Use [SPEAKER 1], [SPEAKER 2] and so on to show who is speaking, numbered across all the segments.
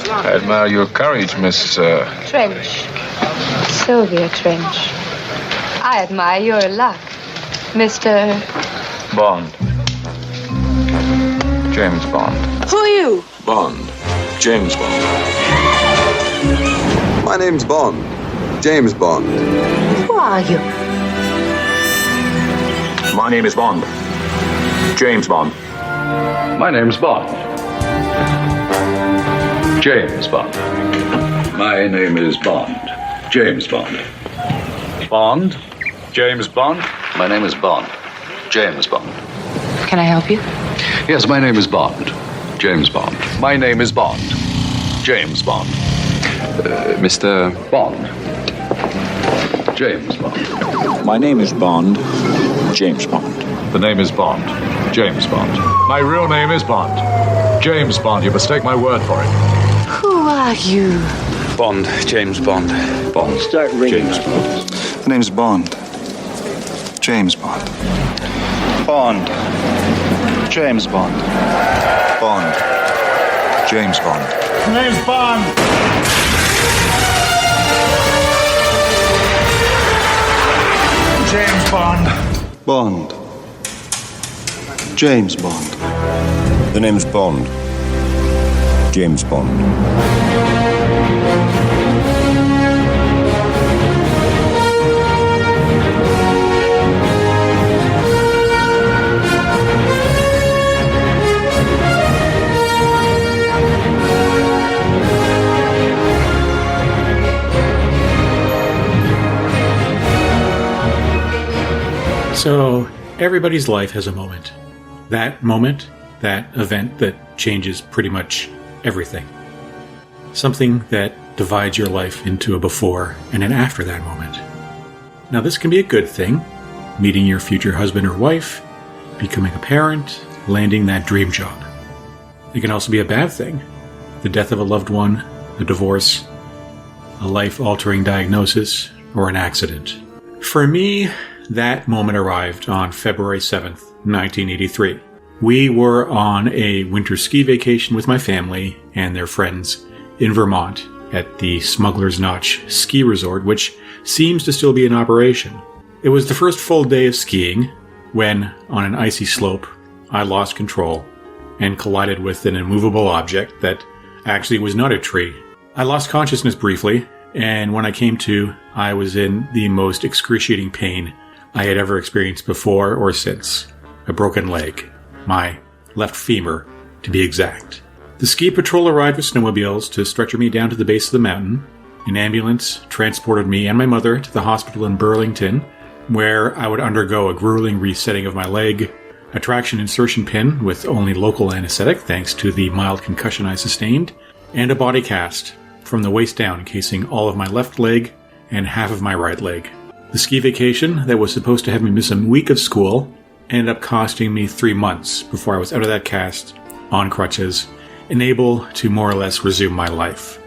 [SPEAKER 1] I admire your courage, Miss...
[SPEAKER 2] Trench. Sylvia Trench. I admire your luck, Mr...
[SPEAKER 1] Bond. James Bond.
[SPEAKER 2] Who are you?
[SPEAKER 3] Bond. James Bond.
[SPEAKER 4] My name's Bond. James Bond.
[SPEAKER 2] Who are you?
[SPEAKER 5] My name is Bond. James Bond.
[SPEAKER 6] My name's Bond. James Bond. My name is Bond. James Bond. Bond. James Bond. My name is Bond. James Bond.
[SPEAKER 2] Can I help you?
[SPEAKER 6] Yes, my name is Bond. James Bond. My name is Bond. James Bond.
[SPEAKER 4] Mr.
[SPEAKER 6] Bond. James Bond.
[SPEAKER 5] My name is Bond. James Bond.
[SPEAKER 6] The name is Bond. James Bond. My real name is Bond. James Bond. You mistake my word for it.
[SPEAKER 2] Who are you?
[SPEAKER 7] Bond. James Bond.
[SPEAKER 6] Bond.
[SPEAKER 7] Start ringing.
[SPEAKER 6] James Bond.
[SPEAKER 8] The name's Bond. James Bond. Bond. James Bond. Bond. James Bond.
[SPEAKER 7] The name's Bond. James Bond.
[SPEAKER 8] Bond. James Bond.
[SPEAKER 5] The name's Bond. James Bond.
[SPEAKER 9] So, everybody's life has a moment. That moment, that event that changes pretty much everything. Something that divides your life into a before and an after that moment. Now, this can be a good thing. Meeting your future husband or wife, becoming a parent, landing that dream job. It can also be a bad thing. The death of a loved one, a divorce, a life-altering diagnosis, or an accident. For me, that moment arrived on February 7th, 1983. We were on a winter ski vacation with my family and their friends in Vermont at the Smuggler's Notch ski resort, which seems to still be in operation. It was the first full day of skiing when, on an icy slope, I lost control and collided with an immovable object that actually was not a tree. I lost consciousness briefly, and when I came to, I was in the most excruciating pain I had ever experienced before or since. A broken leg. My left femur, to be exact. The ski patrol arrived with snowmobiles to stretcher me down to the base of the mountain. An ambulance transported me and my mother to the hospital in Burlington, where I would undergo a grueling resetting of my leg, a traction insertion pin with only local anesthetic thanks to the mild concussion I sustained, and a body cast from the waist down encasing all of my left leg and half of my right leg. The ski vacation that was supposed to have me miss a week of school ended up costing me 3 months before I was out of that cast, on crutches, and able to more or less resume my life.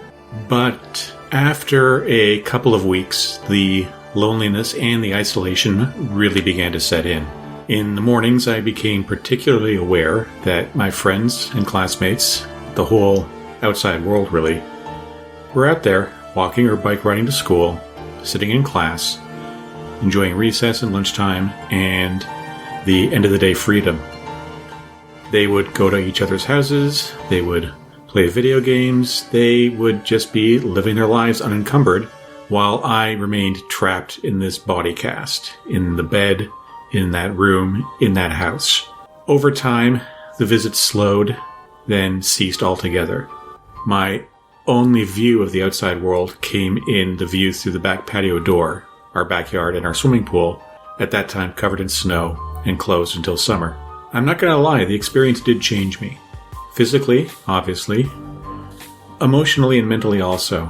[SPEAKER 9] But after a couple of weeks, the loneliness and the isolation really began to set in. In the mornings, I became particularly aware that my friends and classmates, the whole outside world really, were out there walking or bike riding to school, sitting in class, enjoying recess and lunchtime, and the end-of-the-day freedom. They would go to each other's houses, they would play video games, they would just be living their lives unencumbered, while I remained trapped in this body cast, in the bed, in that room, in that house. Over time, the visits slowed, then ceased altogether. My only view of the outside world came in the view through the back patio door, our backyard, and our swimming pool, at that time covered in snow and closed until summer. I'm not going to lie, the experience did change me. Physically, obviously. Emotionally and mentally also.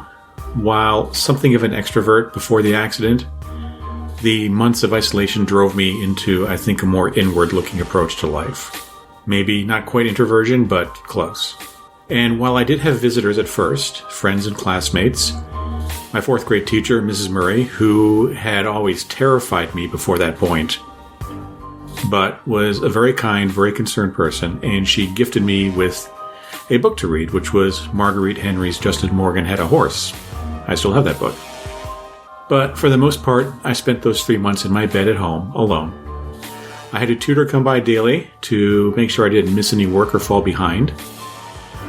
[SPEAKER 9] While something of an extrovert before the accident, the months of isolation drove me into, I think, a more inward-looking approach to life. Maybe not quite introversion, but close. And while I did have visitors at first, friends and classmates, my 4th grade teacher, Mrs. Murray, who had always terrified me before that point, but was a very kind, very concerned person, and she gifted me with a book to read, which was Marguerite Henry's Justin Morgan Had a Horse. I still have that book. But for the most part, I spent those 3 months in my bed at home, alone. I had a tutor come by daily to make sure I didn't miss any work or fall behind.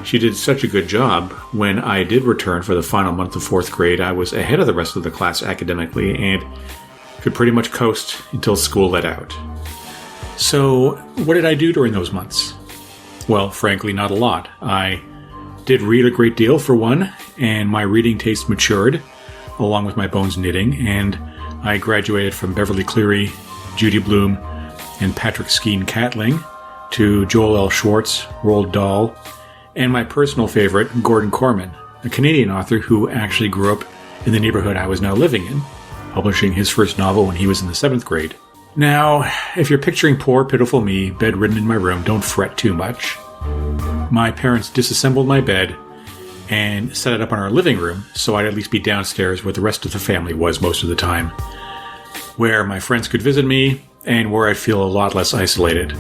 [SPEAKER 9] She did such a good job. When I did return for the final month of 4th grade, I was ahead of the rest of the class academically and could pretty much coast until school let out. So, what did I do during those months? Well, frankly, not a lot. I did read a great deal, for one, and my reading taste matured, along with my bones knitting, and I graduated from Beverly Cleary, Judy Blume, and Patrick Skeen Catling to Joel L. Schwartz, Roald Dahl, and my personal favorite, Gordon Corman, a Canadian author who actually grew up in the neighborhood I was now living in, publishing his first novel when he was in the 7th grade. Now, if you're picturing poor, pitiful me, bedridden in my room, don't fret too much. My parents disassembled my bed and set it up in our living room so I'd at least be downstairs where the rest of the family was most of the time, where my friends could visit me and where I'd feel a lot less isolated.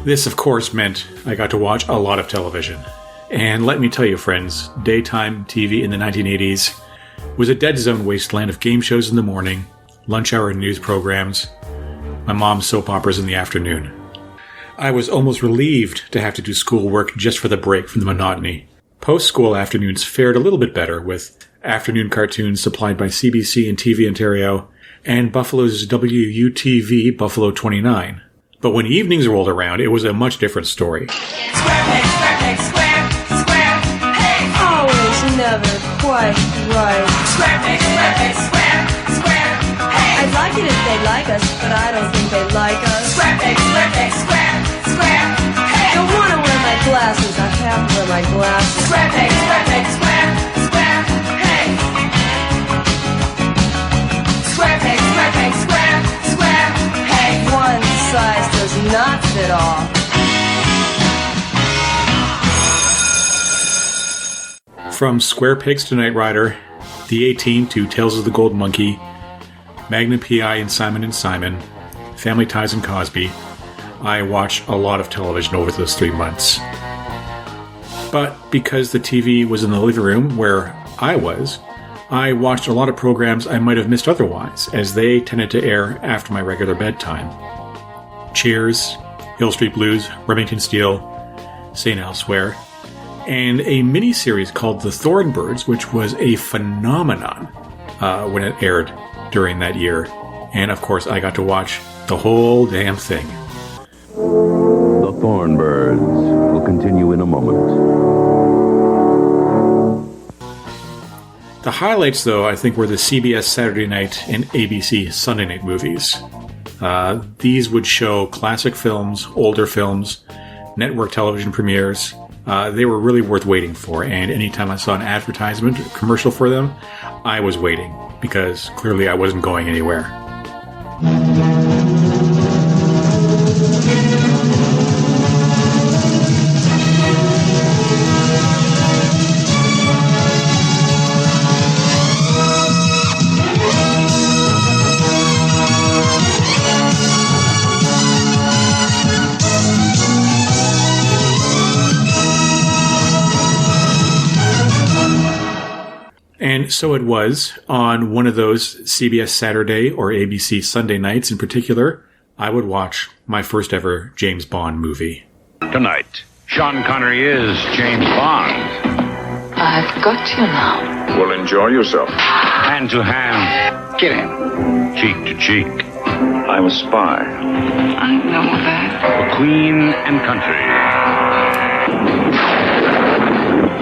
[SPEAKER 9] This, of course, meant I got to watch a lot of television. And let me tell you, friends, daytime TV in the 1980s was a dead zone wasteland of game shows in the morning, lunch hour news programs, my mom's soap operas in the afternoon. I was almost relieved to have to do schoolwork just for the break from the monotony. Post-school afternoons fared a little bit better, with afternoon cartoons supplied by CBC and TV Ontario, and Buffalo's WUTV Buffalo 29. But when evenings rolled around, it was a much different story.
[SPEAKER 10] Square peg, square, hey!
[SPEAKER 2] Always never quite right.
[SPEAKER 10] Square peg, square, hey!
[SPEAKER 2] I'd like it if they'd like us, but I don't think they'd like us.
[SPEAKER 10] Square peg, square, hey!
[SPEAKER 2] Don't want to wear my glasses, I have to wear my glasses.
[SPEAKER 10] Square peg, square, hey! Square peg, square, hey!
[SPEAKER 2] One size does not fit all.
[SPEAKER 9] From Square Pigs to Knight Rider, The A-Team to Tales of the Gold Monkey, Magnum P.I. and Simon & Simon, Family Ties and Cosby, I watched a lot of television over those 3 months. But because the TV was in the living room where I watched a lot of programs I might have missed otherwise, as they tended to air after my regular bedtime. Cheers, Hill Street Blues, Remington Steele, St. Elsewhere, and a mini-series called The Thornbirds, which was a phenomenon when it aired during that year. And of course, I got to watch the whole damn thing.
[SPEAKER 11] The Thornbirds will continue in a moment.
[SPEAKER 9] The highlights, though, I think were the CBS Saturday night and ABC Sunday night movies. These would show classic films, older films, network television premieres. They were really worth waiting for, and anytime I saw an advertisement or commercial for them, I was waiting, because clearly I wasn't going anywhere. And so it was, on one of those CBS Saturday or ABC Sunday nights in particular, I would watch my first ever James Bond movie.
[SPEAKER 12] Tonight, Sean Connery is James Bond.
[SPEAKER 2] I've got you now.
[SPEAKER 1] Well, enjoy yourself.
[SPEAKER 12] Hand to hand. Get him. Cheek to cheek.
[SPEAKER 1] I'm a spy.
[SPEAKER 2] I know that.
[SPEAKER 12] For Queen and country.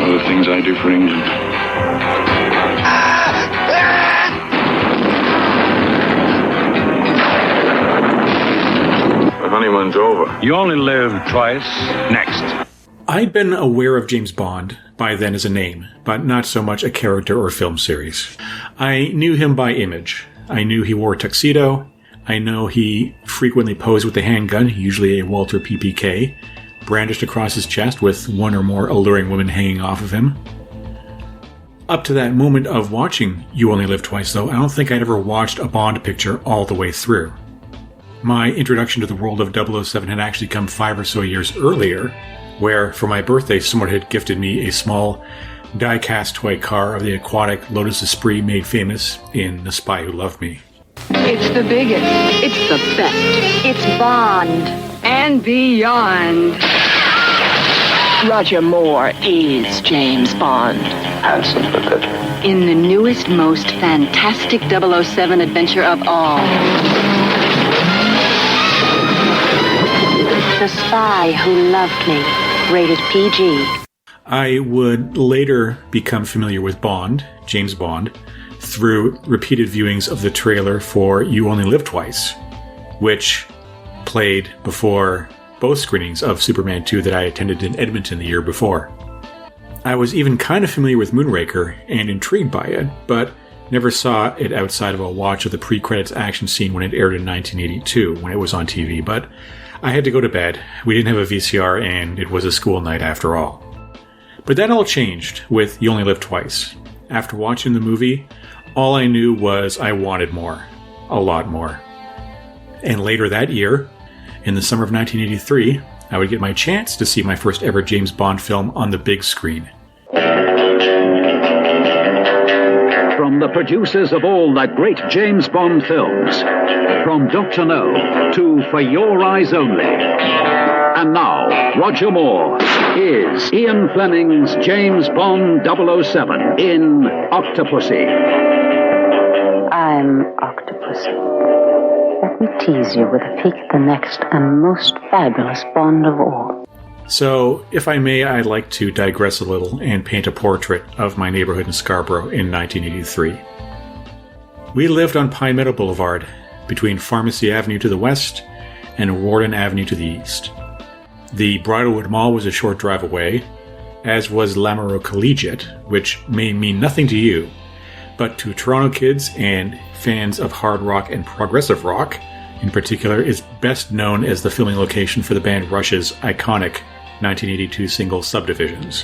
[SPEAKER 1] All the things I do for England. The honeymoon's over.
[SPEAKER 12] You only live twice. Next.
[SPEAKER 9] I'd been aware of James Bond by then as a name, but not so much a character or film series. I knew him by image. I knew he wore a tuxedo. I know he frequently posed with a handgun, usually a Walter PPK, brandished across his chest with one or more alluring women hanging off of him. Up to that moment of watching You Only Live Twice, though, I don't think I'd ever watched a Bond picture all the way through. My introduction to the world of 007 had actually come 5 or so years earlier, where for my birthday someone had gifted me a small die-cast toy car of the aquatic Lotus Esprit made famous in The Spy Who Loved Me.
[SPEAKER 13] It's the biggest. It's the best. It's Bond. And beyond.
[SPEAKER 14] Roger Moore is James Bond.
[SPEAKER 15] Handsome but bitter.
[SPEAKER 13] In the newest, most fantastic 007 adventure of all. The Spy Who Loved Me. Rated PG.
[SPEAKER 9] I would later become familiar with Bond, James Bond, through repeated viewings of the trailer for You Only Live Twice, which played before both screenings of Superman 2 that I attended in Edmonton the year before. I was even kind of familiar with Moonraker and intrigued by it, but never saw it outside of a watch of the pre-credits action scene when it aired in 1982 when it was on TV, but I had to go to bed. We didn't have a VCR and it was a school night after all. But that all changed with You Only Live Twice. After watching the movie, all I knew was I wanted more. A lot more. And later that year, in the summer of 1983, I would get my chance to see my first ever James Bond film on the big screen.
[SPEAKER 16] From the producers of all the great James Bond films, from Dr. No to For Your Eyes Only. And now, Roger Moore is Ian Fleming's James Bond 007 in Octopussy.
[SPEAKER 17] I'm Octopussy. Let me tease you with a peek at the next and most fabulous Bond of all.
[SPEAKER 9] So, if I may, I'd like to digress a little and paint a portrait of my neighborhood in Scarborough in 1983. We lived on Pine Meadow Boulevard, between Pharmacy Avenue to the west and Warden Avenue to the east. The Bridlewood Mall was a short drive away, as was Lamoureux Collegiate, which may mean nothing to you, but to Toronto kids and fans of hard rock and progressive rock, in particular, is best known as the filming location for the band Rush's iconic 1982 single Subdivisions.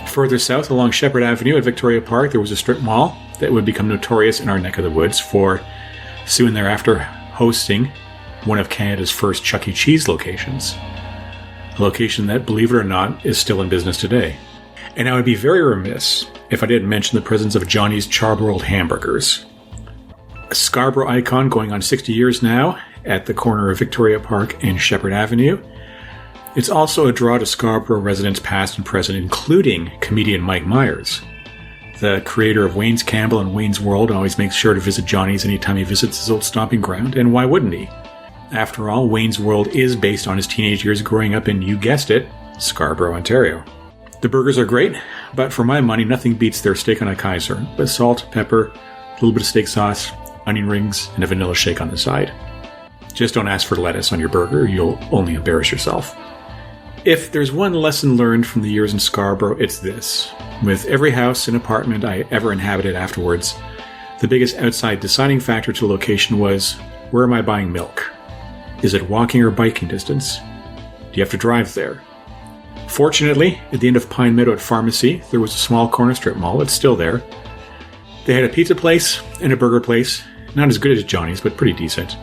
[SPEAKER 9] Further south along Shepherd Avenue at Victoria Park, there was a strip mall that would become notorious in our neck of the woods for soon thereafter hosting one of Canada's first Chuck E. Cheese locations. A location that, believe it or not, is still in business today. And I would be very remiss if I didn't mention the presence of Johnny's Charbroiled Hamburgers. A Scarborough icon going on 60 years now at the corner of Victoria Park and Shepherd Avenue. It's also a draw to Scarborough residents past and present, including comedian Mike Myers. The creator of Wayne's Campbell and Wayne's World always makes sure to visit Johnny's anytime he visits his old stomping ground, and why wouldn't he? After all, Wayne's World is based on his teenage years growing up in, you guessed it, Scarborough, Ontario. The burgers are great, but for my money, nothing beats their steak on a Kaiser. But salt, pepper, a little bit of steak sauce, onion rings, and a vanilla shake on the side. Just don't ask for lettuce on your burger, you'll only embarrass yourself. If there's one lesson learned from the years in Scarborough, it's this. With every house and apartment I ever inhabited afterwards, the biggest outside deciding factor to location was, where am I buying milk? Is it walking or biking distance? Do you have to drive there? Fortunately, at the end of Pine Meadow at Pharmacy, there was a small corner strip mall. It's still there. They had a pizza place and a burger place. Not as good as Johnny's, but pretty decent.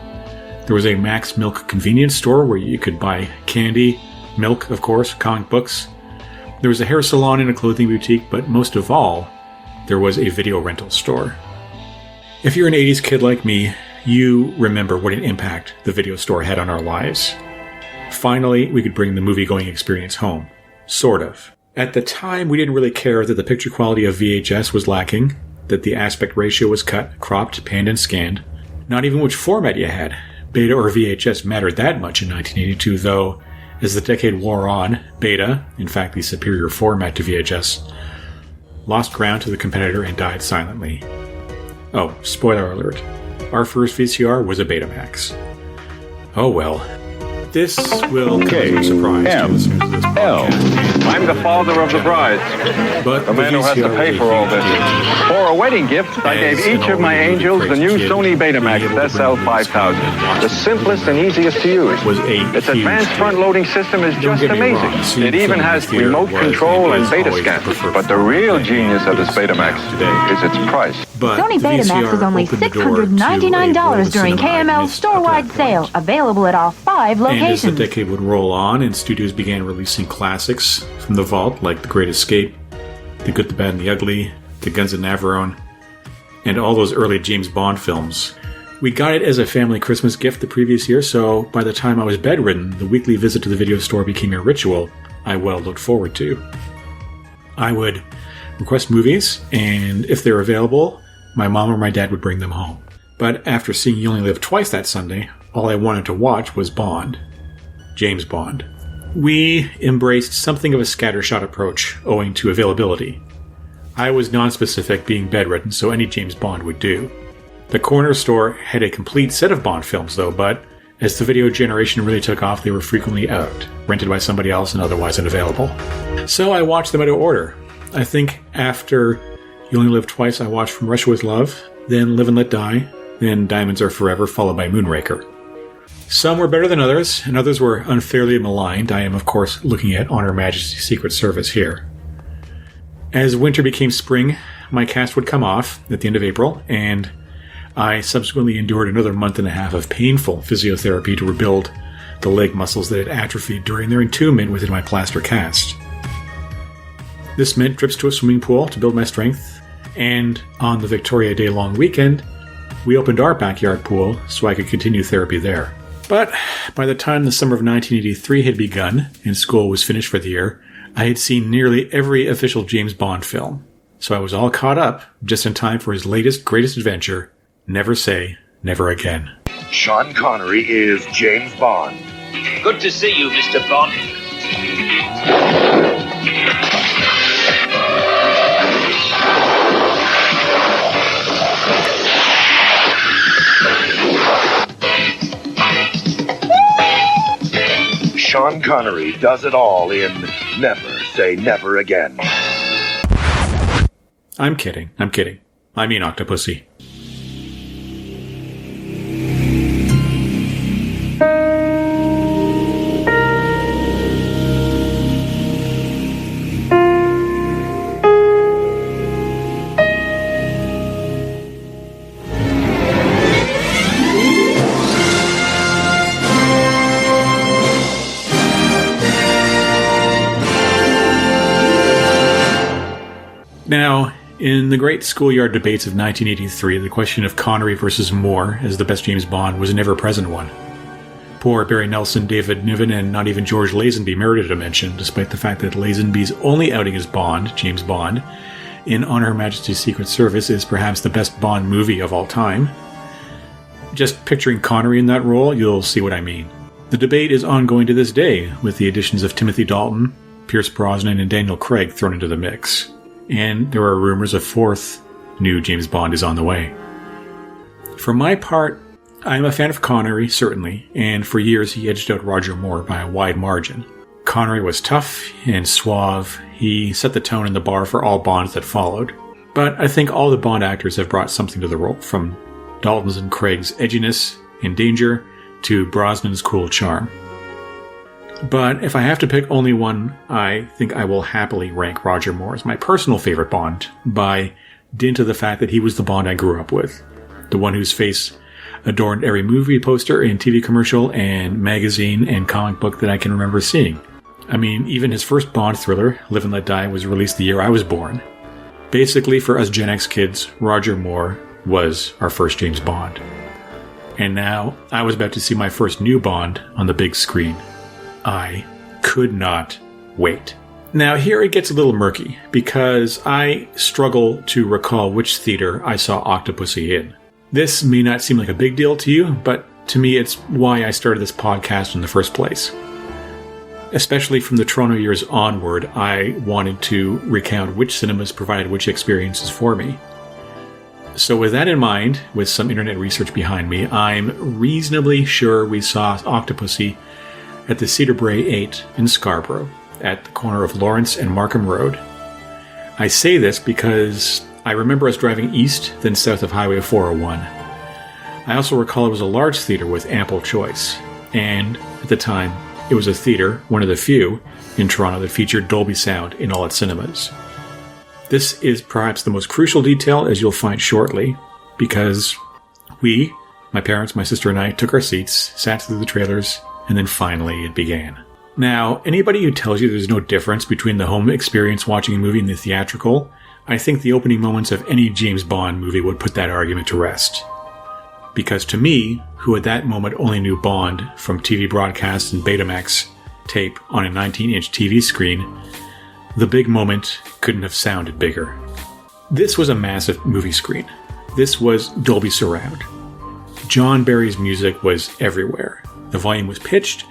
[SPEAKER 9] There was a Max Milk convenience store where you could buy candy, milk, of course, comic books. There was a hair salon and a clothing boutique, but most of all, there was a video rental store. If you're an 80s kid like me, you remember what an impact the video store had on our lives. Finally, we could bring the movie-going experience home. Sort of. At the time, we didn't really care that the picture quality of VHS was lacking, that the aspect ratio was cut, cropped, panned, and scanned. Not even which format you had. Beta or VHS mattered that much in 1982, though, as the decade wore on, Beta, in fact the superior format to VHS, lost ground to the competitor and died silently. Oh, spoiler alert. Our first VCR was a Betamax. Oh well. This will come as a surprise to listeners to this podcast.
[SPEAKER 18] I'm the father of the bride.
[SPEAKER 9] But
[SPEAKER 18] the man who has to pay for all this. For a wedding gift, I gave each of my angels the new Sony Betamax SL5000. The simplest and easiest to use. Its advanced front-loading system is just amazing. It even has remote control and beta scan. But the real genius of this Betamax is its price.
[SPEAKER 9] But
[SPEAKER 15] Sony
[SPEAKER 9] the
[SPEAKER 15] Betamax
[SPEAKER 9] VCR
[SPEAKER 15] is only
[SPEAKER 9] opened the door to a world
[SPEAKER 15] $699
[SPEAKER 9] of
[SPEAKER 15] during
[SPEAKER 9] cinema I'd
[SPEAKER 15] KML's
[SPEAKER 9] missed up to
[SPEAKER 15] store-wide
[SPEAKER 9] that
[SPEAKER 15] sale,
[SPEAKER 9] point.
[SPEAKER 15] available at all 5
[SPEAKER 9] And as the
[SPEAKER 15] locations.
[SPEAKER 9] decade would roll on and studios began releasing classics from the vault like The Great Escape, The Good, the Bad, and the Ugly, The Guns of Navarone, and all those early James Bond films, we got it as a family Christmas gift the previous year, so by the time I was bedridden, the weekly visit to the video store became a ritual I well looked forward to. I would request movies, and if they're available, my mom or my dad would bring them home. But after seeing You Only Live Twice that Sunday, all I wanted to watch was Bond. James Bond. We embraced something of a scattershot approach, owing to availability. I was nonspecific, being bedridden, so any James Bond would do. The corner store had a complete set of Bond films, though, but as the video generation really took off, they were frequently out, rented by somebody else and otherwise unavailable. So I watched them out of order. I think after You Only Live Twice, I watched From Russia With Love, then Live and Let Die, then Diamonds Are Forever, followed by Moonraker. Some were better than others, and others were unfairly maligned. I am, of course, looking at On Her Majesty's Secret Service here. As winter became spring, my cast would come off at the end of April, and I subsequently endured another month and a half of painful physiotherapy to rebuild the leg muscles that had atrophied during their entombment within my plaster cast. This meant trips to a swimming pool to build my strength, and on the Victoria Day long weekend, we opened our backyard pool so I could continue therapy there. But by the time the summer of 1983 had begun and school was finished for the year, I had seen nearly every official James Bond film, so I was all caught up just in time for his latest, greatest adventure, Never Say Never Again.
[SPEAKER 19] Sean Connery is James Bond.
[SPEAKER 20] Good to see you, Mr. Bond.
[SPEAKER 19] Sean Connery does it all in Never Say Never Again.
[SPEAKER 9] I'm kidding. I mean Octopussy. Now, in the great schoolyard debates of 1983, the question of Connery versus Moore as the best James Bond was a never-present one. Poor Barry Nelson, David Niven, and not even George Lazenby merited a mention, despite the fact that Lazenby's only outing as Bond, James Bond, in On Her Majesty's Secret Service is perhaps the best Bond movie of all time. Just picturing Connery in that role, you'll see what I mean. The debate is ongoing to this day, with the additions of Timothy Dalton, Pierce Brosnan, and Daniel Craig thrown into the mix. And there are rumors a fourth new James Bond is on the way. For my part, I'm a fan of Connery, certainly, and for years he edged out Roger Moore by a wide margin. Connery was tough and suave. He set the tone and the bar for all Bonds that followed. But I think all the Bond actors have brought something to the role, from Dalton's and Craig's edginess and danger to Brosnan's cool charm. But if I have to pick only one, I think I will happily rank Roger Moore as my personal favorite Bond by dint of the fact that he was the Bond I grew up with. The one whose face adorned every movie poster and TV commercial and magazine and comic book that I can remember seeing. I mean, even his first Bond thriller, Live and Let Die, was released the year I was born. Basically, for us Gen X kids, Roger Moore was our first James Bond. And now, I was about to see my first new Bond on the big screen. I could not wait. Now, here it gets a little murky, because I struggle to recall which theater I saw Octopussy in. This may not seem like a big deal to you, but to me it's why I started this podcast in the first place. Especially from the Toronto years onward, I wanted to recount which cinemas provided which experiences for me. So with that in mind, with some internet research behind me, I'm reasonably sure we saw Octopussy at the Cedar Bray 8 in Scarborough, at the corner of Lawrence and Markham Road. I say this because I remember us driving east, then south of Highway 401. I also recall it was a large theater with ample choice, and at the time, it was a theater, one of the few, in Toronto that featured Dolby Sound in all its cinemas. This is perhaps the most crucial detail, as you'll find shortly, because we, my parents, my sister, and I took our seats, sat through the trailers, and then finally it began. Now, anybody who tells you there's no difference between the home experience watching a movie and the theatrical, I think the opening moments of any James Bond movie would put that argument to rest. Because to me, who at that moment only knew Bond from TV broadcasts and Betamax tape on a 19-inch TV screen, the big moment couldn't have sounded bigger. This was a massive movie screen. This was Dolby Surround. John Barry's music was everywhere. The volume was pitched,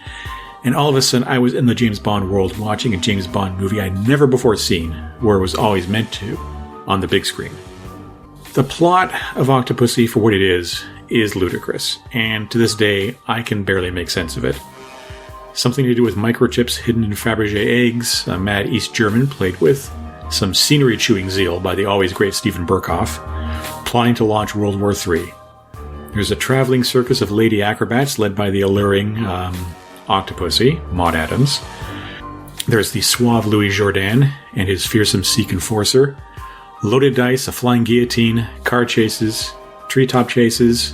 [SPEAKER 9] and all of a sudden I was in the James Bond world watching a James Bond movie I'd never before seen, where it was always meant to, on the big screen. The plot of Octopussy, for what it is ludicrous, and to this day I can barely make sense of it. Something to do with microchips hidden in Fabergé eggs, a mad East German played with some scenery-chewing zeal by the always great Stephen Burkhoff, plotting to launch World War III. There's a traveling circus of lady acrobats led by the alluring Octopussy, Maud Adams. There's the suave Louis Jourdan and his fearsome Sikh enforcer. Loaded dice, a flying guillotine, car chases, treetop chases,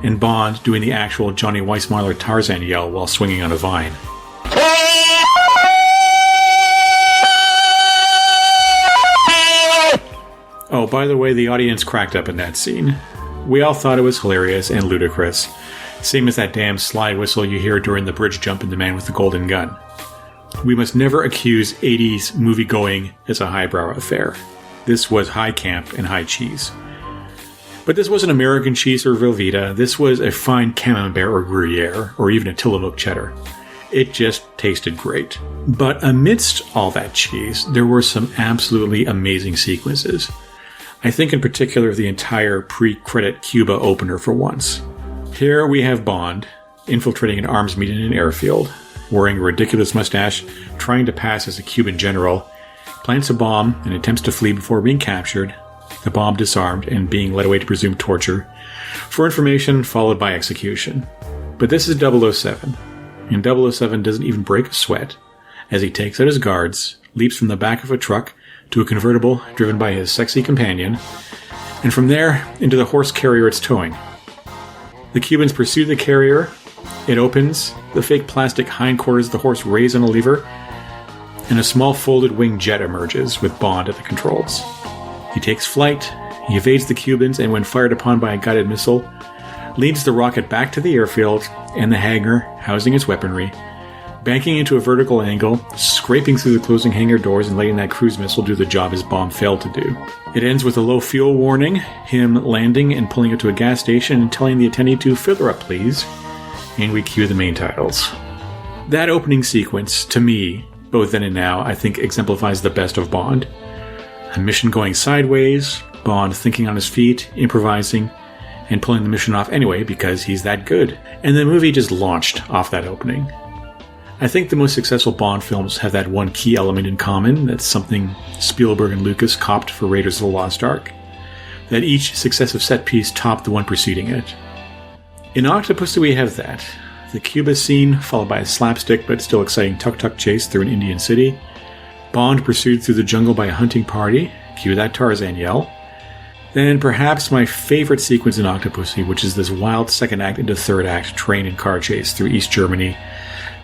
[SPEAKER 9] and Bond doing the actual Johnny Weissmuller Tarzan yell while swinging on a vine. Oh, by the way, the audience cracked up in that scene. We all thought it was hilarious and ludicrous. Same as that damn slide whistle you hear during the bridge jump in The Man with the Golden Gun. We must never accuse 80s movie-going as a highbrow affair. This was high camp and high cheese. But this wasn't American cheese or Velveeta. This was a fine Camembert or Gruyere, or even a Tillamook cheddar. It just tasted great. But amidst all that cheese, there were some absolutely amazing sequences. I think in particular the entire pre-credit Cuba opener for once. Here we have Bond infiltrating an arms meet in an airfield, wearing a ridiculous mustache, trying to pass as a Cuban general, plants a bomb and attempts to flee before being captured, the bomb disarmed and being led away to presumed torture, for information followed by execution. But this is 007, and 007 doesn't even break a sweat as he takes out his guards, leaps from the back of a truck to a convertible driven by his sexy companion, and from there into the horse carrier it's towing. The Cubans pursue the carrier, it opens, the fake plastic hindquarters of the horse raise on a lever, and a small folded wing jet emerges with Bond at the controls. He takes flight, he evades the Cubans, and when fired upon by a guided missile, leads the rocket back to the airfield and the hangar housing its weaponry, banking into a vertical angle, scraping through the closing hangar doors and letting that cruise missile do the job his bomb failed to do. It ends with a low fuel warning, him landing and pulling it to a gas station and telling the attendee to fill her up please, and we cue the main titles. That opening sequence, to me, both then and now, I think exemplifies the best of Bond. A mission going sideways, Bond thinking on his feet, improvising, and pulling the mission off anyway because he's that good. And the movie just launched off that opening. I think the most successful Bond films have that one key element in common, that's something Spielberg and Lucas copped for Raiders of the Lost Ark, that each successive set piece topped the one preceding it. In Octopussy we have that. The Cuba scene, followed by a slapstick but still exciting tuk-tuk chase through an Indian city. Bond pursued through the jungle by a hunting party, cue that Tarzan yell. Then perhaps my favorite sequence in Octopussy, which is this wild second act into third act train and car chase through East Germany,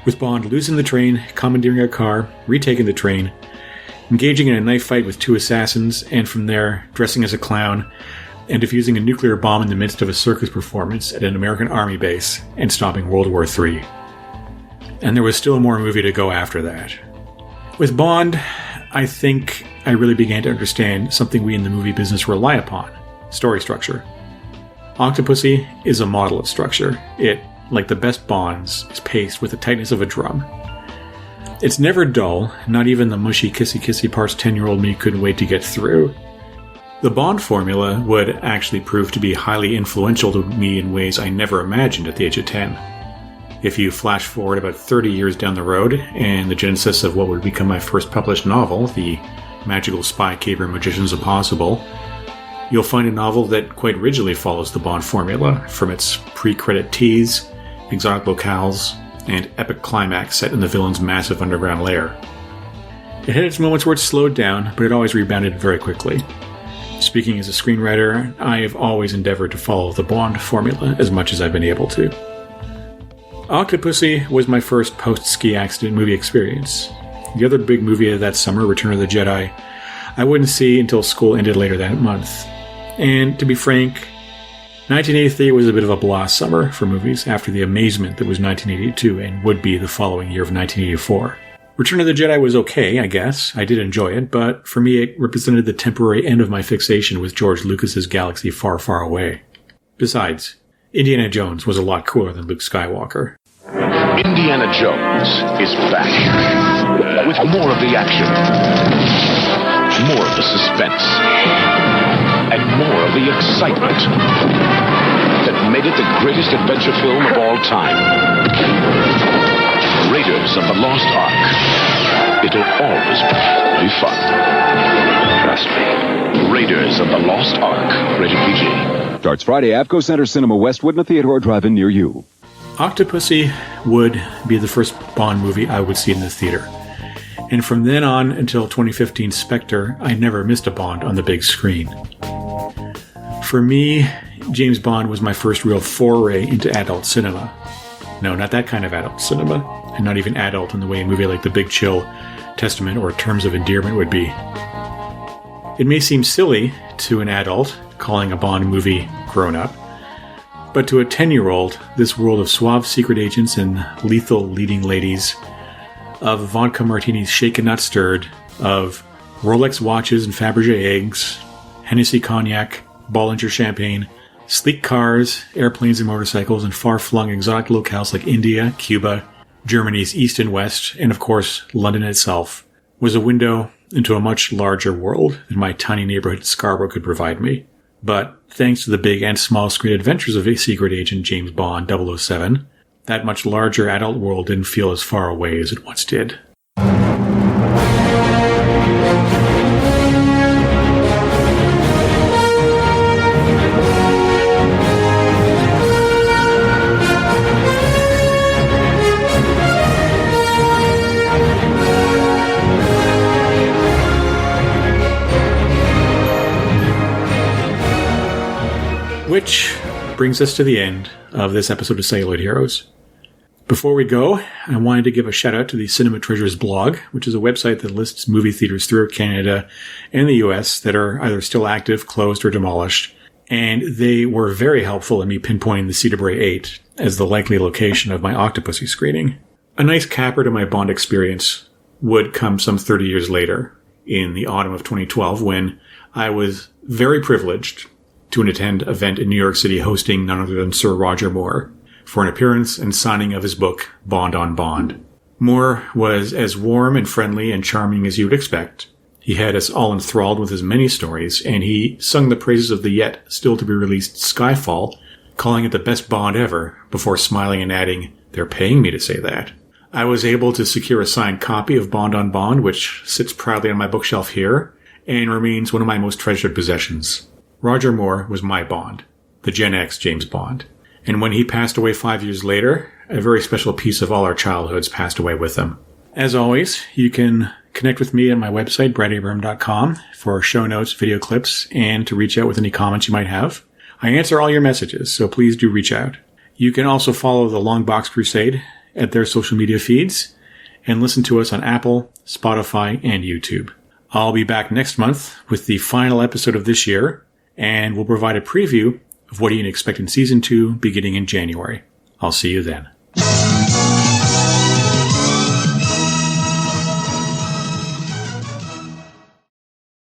[SPEAKER 9] with Bond losing the train, commandeering a car, retaking the train, engaging in a knife fight with two assassins, and from there dressing as a clown and defusing a nuclear bomb in the midst of a circus performance at an American Army base and stopping World War III. And there was still more movie to go after that. With Bond, I think I really began to understand something we in the movie business rely upon: story structure. Octopussy is a model of structure. It, like the best Bonds, is paced with the tightness of a drum. It's never dull, not even the mushy kissy-kissy parts 10-year-old me couldn't wait to get through. The Bond formula would actually prove to be highly influential to me in ways I never imagined at the age of 10. If you flash forward about 30 years down the road, and the genesis of what would become my first published novel, The Magical Spy Caper Magician's Impossible, you'll find a novel that quite rigidly follows the Bond formula, from its pre-credit tease, exotic locales, and epic climax set in the villain's massive underground lair. It had its moments where it slowed down, but it always rebounded very quickly. Speaking as a screenwriter, I have always endeavored to follow the Bond formula as much as I've been able to. Octopussy was my first post-ski accident movie experience. The other big movie of that summer, Return of the Jedi, I wouldn't see until school ended later that month. And to be frank, 1983 was a bit of a blah summer for movies after the amazement that was 1982 and would be the following year of 1984. Return of the Jedi was okay, I guess. I did enjoy it, but for me it represented the temporary end of my fixation with George Lucas's galaxy far, far away. Besides, Indiana Jones was a lot cooler than Luke Skywalker.
[SPEAKER 21] Indiana Jones is back, with more of the action, more of the suspense, and more of the excitement that made it the greatest adventure film of all time. Raiders of the Lost Ark. It'll always be fun. Trust me. Raiders of the Lost Ark. Rated PG.
[SPEAKER 22] Starts Friday, AFCO Center Cinema Westwood and a theater or drive-in near you.
[SPEAKER 9] Octopussy would be the first Bond movie I would see in the theater. And from then on until 2015 Spectre, I never missed a Bond on the big screen. For me, James Bond was my first real foray into adult cinema. No, not that kind of adult cinema, and not even adult in the way a movie like The Big Chill, Testament, or Terms of Endearment would be. It may seem silly to an adult calling a Bond movie grown-up, but to a 10-year-old, this world of suave secret agents and lethal leading ladies, of vodka martinis shaken not stirred, of Rolex watches and Fabergé eggs, Hennessy cognac, Bollinger champagne, sleek cars, airplanes and motorcycles, and far-flung exotic locales like India, Cuba, Germany's east and west, and of course London itself, was a window into a much larger world than my tiny neighborhood Scarborough could provide me. But thanks to the big and small screen adventures of a secret agent James Bond 007, that much larger adult world didn't feel as far away as it once did. Which brings us to the end of this episode of Celluloid Heroes. Before we go, I wanted to give a shout out to the Cinema Treasures blog, which is a website that lists movie theaters throughout Canada and the US that are either still active, closed, or demolished. And they were very helpful in me pinpointing the Cedarbrae 8 as the likely location of my Octopussy screening. A nice capper to my Bond experience would come some 30 years later, in the autumn of 2012, when I was very privileged to attend an event in New York City hosting none other than Sir Roger Moore for an appearance and signing of his book, Bond on Bond. Moore was as warm and friendly and charming as you would expect. He had us all enthralled with his many stories, and he sung the praises of the yet still to be released Skyfall, calling it the best Bond ever, before smiling and adding, "They're paying me to say that." I was able to secure a signed copy of Bond on Bond, which sits proudly on my bookshelf here, and remains one of my most treasured possessions. Roger Moore was my Bond, the Gen X James Bond. And when he passed away 5 years later, a very special piece of all our childhoods passed away with him. As always, you can connect with me at my website, bradyabram.com, for show notes, video clips, and to reach out with any comments you might have. I answer all your messages, so please do reach out. You can also follow the LONGBOX CRUSADE at their social media feeds and listen to us on Apple, Spotify, and YouTube. I'll be back next month with the final episode of this year, and we'll provide a preview of what you can expect in Season 2 beginning in January. I'll see you then.